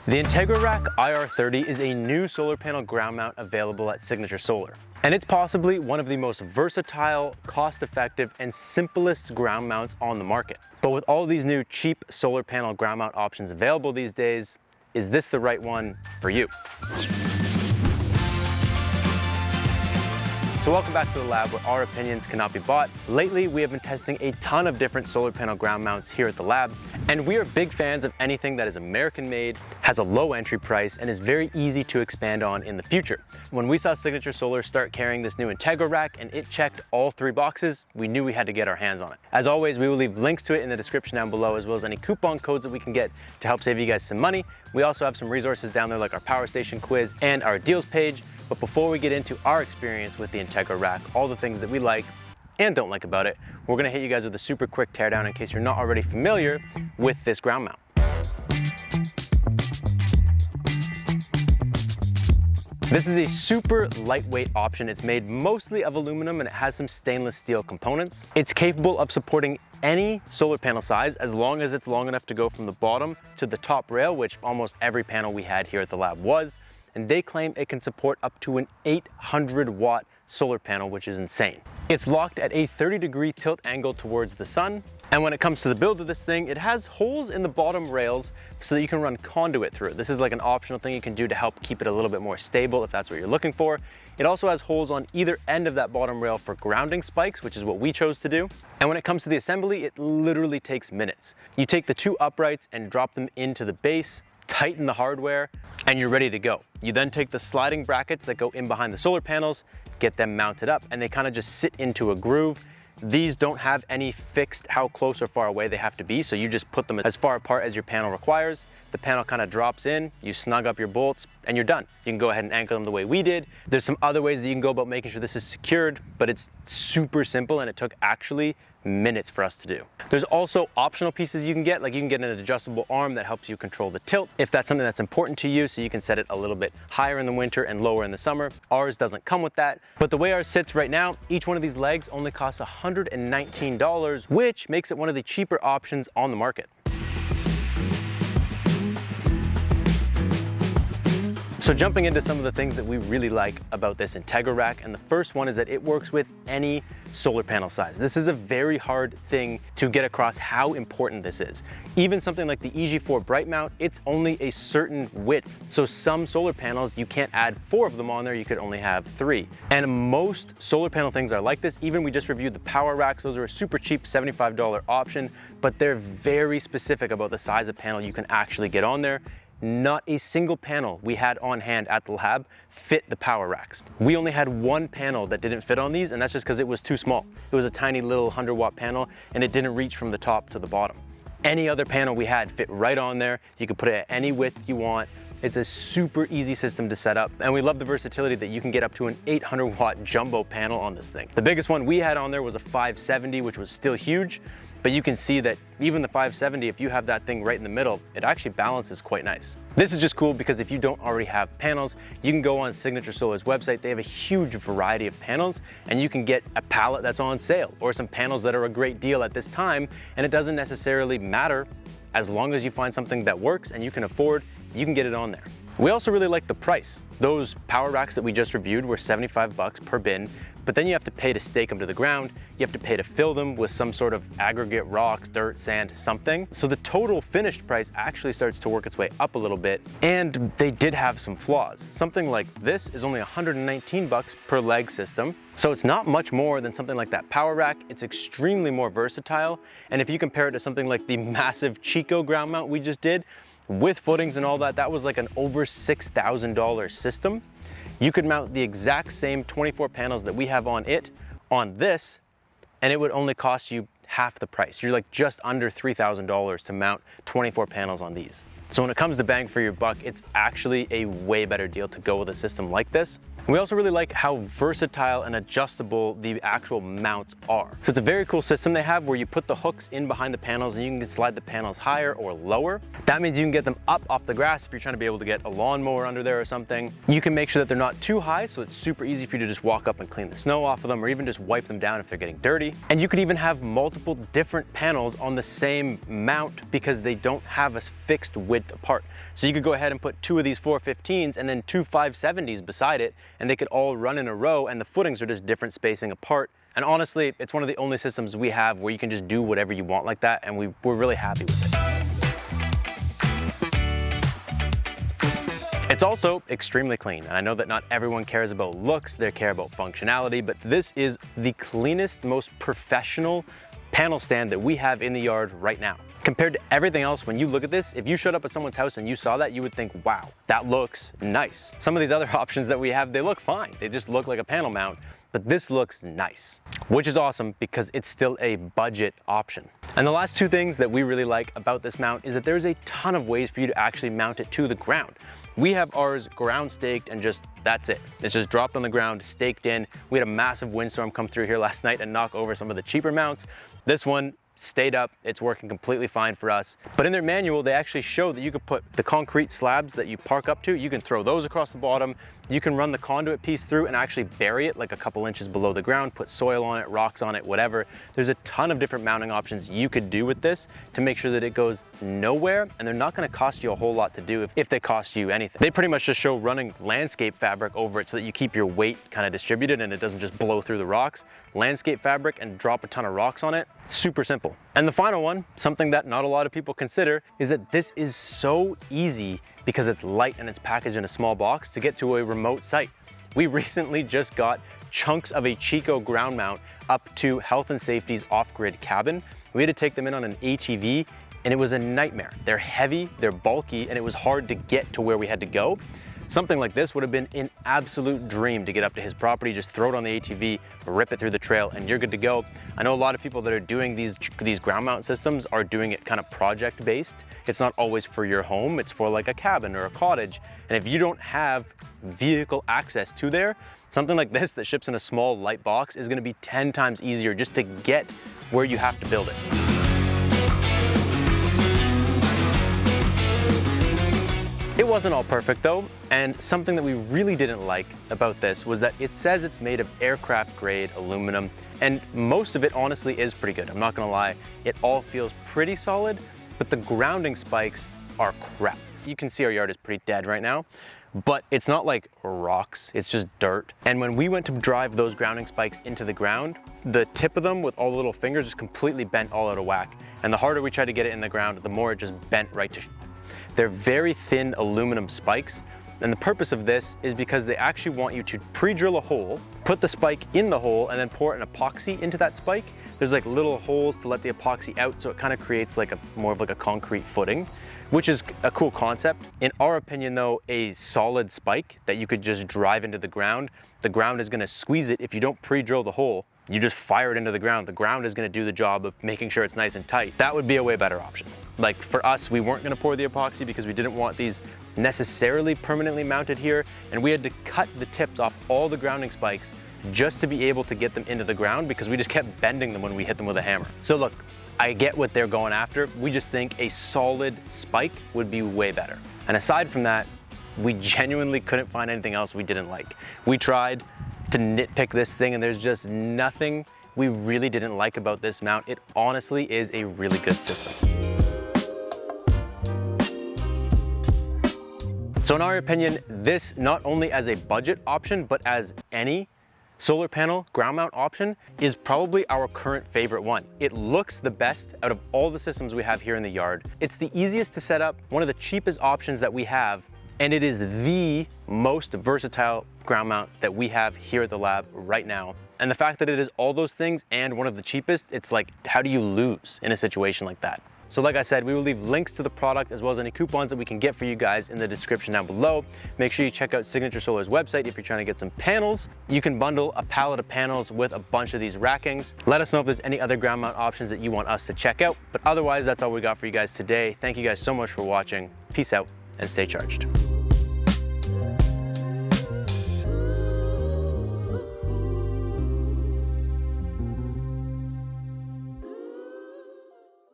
The IntegraRack IR30 is a new solar panel ground mount available at Signature Solar. And it's possibly one of the most versatile, cost-effective, and simplest ground mounts on the market. But with all these new cheap solar panel ground mount options available these days, is this the right one for you? So welcome back to the lab where our opinions cannot be bought. Lately, we have been testing a ton of different solar panel ground mounts here at the lab, and we are big fans of anything that is American made, has a low entry price, and is very easy to expand on in the future. When we saw Signature Solar start carrying this new IntegraRack and it checked all 3 boxes, we knew we had to get our hands on it. As always, we will leave links to it in the description down below, as well as any coupon codes that we can get to help save you guys some money. We also have some resources down there like our power station quiz and our deals page. But before we get into our experience with the IntegraRack, all the things that we like and don't like about it, we're gonna hit you guys with a super quick teardown in case you're not already familiar with this ground mount. This is a super lightweight option. It's made mostly of aluminum and it has some stainless steel components. It's capable of supporting any solar panel size as long as it's long enough to go from the bottom to the top rail, which almost every panel we had here at the lab was. And they claim it can support up to an 800-watt solar panel, which is insane. It's locked at a 30-degree tilt angle towards the sun. And when it comes to the build of this thing, it has holes in the bottom rails so that you can run conduit through it. This is like an optional thing you can do to help keep it a little bit more stable if that's what you're looking for. It also has holes on either end of that bottom rail for grounding spikes, which is what we chose to do. And when it comes to the assembly, it literally takes minutes. You take the 2 uprights and drop them into the base, tighten the hardware, and you're ready to go. You then take the sliding brackets that go in behind the solar panels, get them mounted up, and they kind of just sit into a groove. These don't have any fixed how close or far away they have to be, so you just put them as far apart as your panel requires. The panel kind of drops in, you snug up your bolts, and you're done. You can go ahead and anchor them the way we did. There's some other ways that you can go about making sure this is secured, but it's super simple and it took actually minutes for us to do. There's also optional pieces you can get, like you can get an adjustable arm that helps you control the tilt if that's something that's important to you, so you can set it a little bit higher in the winter and lower in the summer. Ours doesn't come with that, but the way ours sits right now, each one of these legs only costs $119, which makes it one of the cheaper options on the market. So jumping into some of the things that we really like about this IntegraRack, and the first one is that it works with any solar panel size. This is a very hard thing to get across how important this is. Even something like the EG4 Bright Mount, it's only a certain width. So some solar panels, you can't add 4 of them on there, you could only have 3. And most solar panel things are like this. Even we just reviewed the Power Racks, those are a super cheap $75 option, but they're very specific about the size of panel you can actually get on there. Not a single panel we had on hand at the lab fit the Power Racks. We only had 1 panel that didn't fit on these, and that's just because it was too small. It was a tiny little 100-watt panel, and it didn't reach from the top to the bottom. Any other panel we had fit right on there. You can put it at any width you want. It's a super easy system to set up, and we love the versatility that you can get up to an 800-watt jumbo panel on this thing. The biggest one we had on there was a 570, which was still huge, but you can see that even the 570, if you have that thing right in the middle, it actually balances quite nice. This is just cool because if you don't already have panels, you can go on Signature Solar's website. They have a huge variety of panels, and you can get a pallet that's on sale or some panels that are a great deal at this time, and it doesn't necessarily matter. As long as you find something that works and you can afford, you can get it on there. We also really like the price. Those Power Racks that we just reviewed were $75 per bin, but then you have to pay to stake them to the ground. You have to pay to fill them with some sort of aggregate, rocks, dirt, sand, something. So the total finished price actually starts to work its way up a little bit, and they did have some flaws. Something like this is only $119 per leg system. So it's not much more than something like that Power Rack. It's extremely more versatile. And if you compare it to something like the massive Chico ground mount we just did, with footings and all that, that was like an over $6,000 system. You could mount the exact same 24 panels that we have on it, on this, and it would only cost you half the price. You're like just under $3,000 to mount 24 panels on these. So when it comes to bang for your buck, it's actually a way better deal to go with a system like this. And we also really like how versatile and adjustable the actual mounts are. So it's a very cool system they have where you put the hooks in behind the panels and you can slide the panels higher or lower. That means you can get them up off the grass if you're trying to be able to get a lawnmower under there or something. You can make sure that they're not too high, so it's super easy for you to just walk up and clean the snow off of them, or even just wipe them down if they're getting dirty. And you could even have multiple different panels on the same mount because they don't have a fixed width width apart. So you could go ahead and put 2 of these 415s and then 2 570s beside it, and they could all run in a row, and the footings are just different spacing apart. And honestly, it's one of the only systems we have where you can just do whatever you want like that, and we're really happy with it. It's also extremely clean, and I know that not everyone cares about looks, they care about functionality, but this is the cleanest, most professional panel stand that we have in the yard right now. Compared to everything else, when you look at this, if you showed up at someone's house and you saw that, you would think, wow, that looks nice. Some of these other options that we have, they look fine. They just look like a panel mount, but this looks nice, which is awesome because it's still a budget option. And the last 2 things that we really like about this mount is that there's a ton of ways for you to actually mount it to the ground. We have ours ground staked and just, that's it. It's just dropped on the ground, staked in. We had a massive windstorm come through here last night and knock over some of the cheaper mounts. This one stayed up, it's working completely fine for us. But in their manual, they actually show that you could put the concrete slabs that you park up to, you can throw those across the bottom, you can run the conduit piece through and actually bury it like a couple inches below the ground, put soil on it, rocks on it, whatever. There's a ton of different mounting options you could do with this to make sure that it goes nowhere, and they're not gonna cost you a whole lot to do if they cost you anything. They pretty much just show running landscape fabric over it so that you keep your weight kind of distributed and it doesn't just blow through the rocks. Landscape fabric and drop a ton of rocks on it, super simple. And the final one, something that not a lot of people consider, is that this is so easy because it's light and it's packaged in a small box to get to a remote site. We recently just got chunks of a Chico ground mount up to Health and Safety's off-grid cabin. We had to take them in on an ATV and it was a nightmare. They're heavy, they're bulky, and it was hard to get to where we had to go. Something like this would have been an absolute dream to get up to his property, just throw it on the ATV, rip it through the trail, and you're good to go. I know a lot of people that are doing these ground mount systems are doing it kind of project based. It's not always for your home, it's for like a cabin or a cottage. And if you don't have vehicle access to there, something like this that ships in a small light box is gonna be 10 times easier just to get where you have to build it. It wasn't all perfect though, and something that we really didn't like about this was that it says it's made of aircraft grade aluminum, and most of it honestly is pretty good. I'm not gonna lie, it all feels pretty solid, but the grounding spikes are crap. You can see our yard is pretty dead right now, but it's not like rocks, it's just dirt. And when we went to drive those grounding spikes into the ground, the tip of them with all the little fingers just completely bent all out of whack. And the harder we tried to get it in the ground, the more it just bent right to. They're very thin aluminum spikes, and the purpose of this is because they actually want you to pre-drill a hole, put the spike in the hole, and then pour an epoxy into that spike. There's like little holes to let the epoxy out, so it kind of creates like more of like a concrete footing, which is a cool concept. In our opinion though, a solid spike that you could just drive into the ground is gonna squeeze it if you don't pre-drill the hole. You just fire it into the ground is gonna do the job of making sure it's nice and tight. That would be a way better option. Like for us, we weren't gonna pour the epoxy because we didn't want these necessarily permanently mounted here, and we had to cut the tips off all the grounding spikes just to be able to get them into the ground because we just kept bending them when we hit them with a hammer. So look, I get what they're going after. We just think a solid spike would be way better. And aside from that, we genuinely couldn't find anything else we didn't like. We tried to nitpick this thing and there's just nothing we really didn't like about this mount. It honestly is a really good system. So in our opinion, this not only as a budget option, but as any solar panel ground mount option is probably our current favorite one. It looks the best out of all the systems we have here in the yard. It's the easiest to set up, one of the cheapest options that we have, and it is the most versatile ground mount that we have here at the lab right now. And the fact that it is all those things and one of the cheapest, it's like, how do you lose in a situation like that? So like I said, we will leave links to the product as well as any coupons that we can get for you guys in the description down below. Make sure you check out Signature Solar's website if you're trying to get some panels. You can bundle a pallet of panels with a bunch of these rackings. Let us know if there's any other ground mount options that you want us to check out. But otherwise, that's all we got for you guys today. Thank you guys so much for watching. Peace out and stay charged.